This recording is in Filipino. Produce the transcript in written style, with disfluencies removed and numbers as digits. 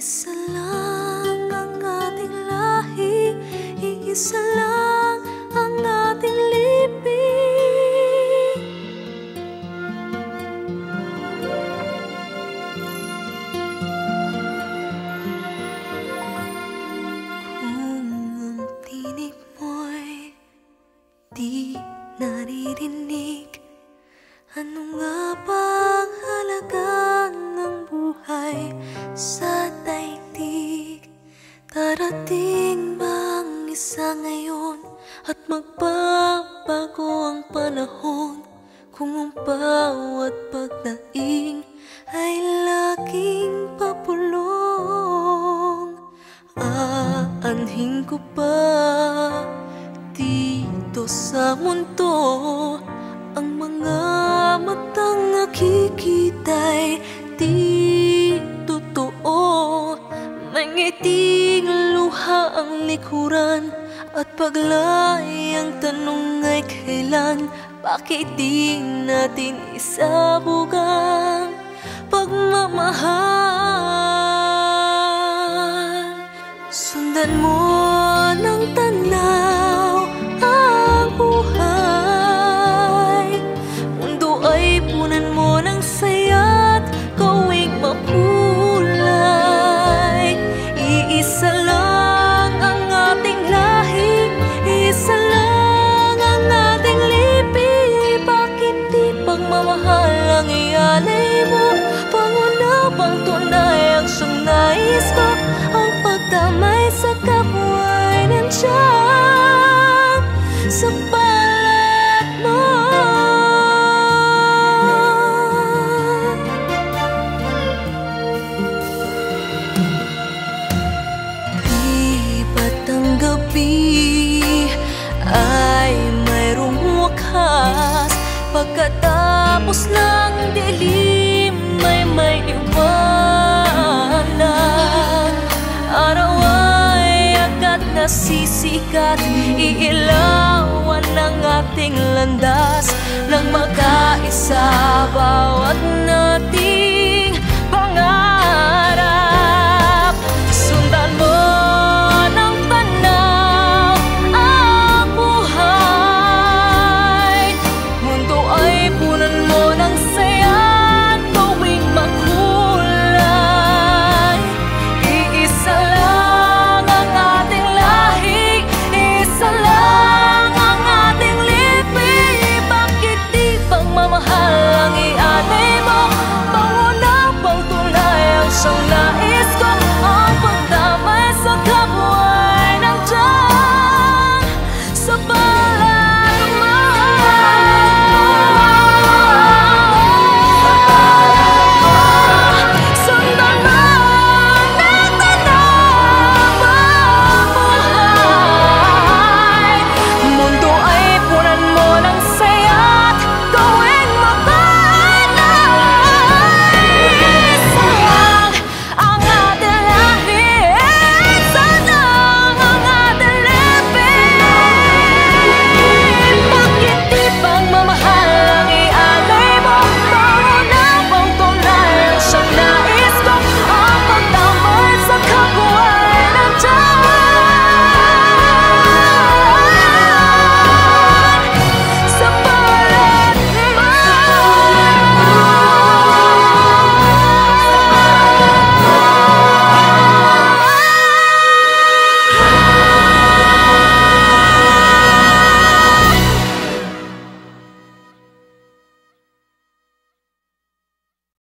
Iisa lang ang ating lahi, iisa lang ang ating libing. Kung ang tinig mo'y di naririnig, ano nga bang halaga ng buhay sa daigdig? Darating bang isa ngayon at magbabago ang panahon, kung ang bawat pagdaing ay laging papulong? Aanhin ko ba dito sa mundo ang mga matang nakikita'y di totoo? May ngiting luha ang likuran at paglay ang tanong ay kailan? Bakit di natin isabog ang pagmamahal? Sundan mo ng tanaw ang buhay, mundo ay punan mo ng saya't gawing makulay. Iisa lang ang ating lahi, isa lang ang ating lipi. Bakit di pagmamahal ang ialay mo? Pangunabang tunay ang siyang nais ko, ang pagdamay sa kapwa'y nandiyan sa palat mo. Di ba't ang gabi ay mayroong wakas? Pagkatapos ng dilim may iwanan. Araw ay agad nasisikat, iilawan ng ating landas nang magkaisa bawat nating pangarap. Sundan mo ng tanaw ang buhay, mundo ay punan mo ng saya at gawing makulay. Iisa lang ang ating lahi, isa lang ang ating lipi. Bakit di pagmamahal ang ialay mo? Pangunabang tunay ang siyang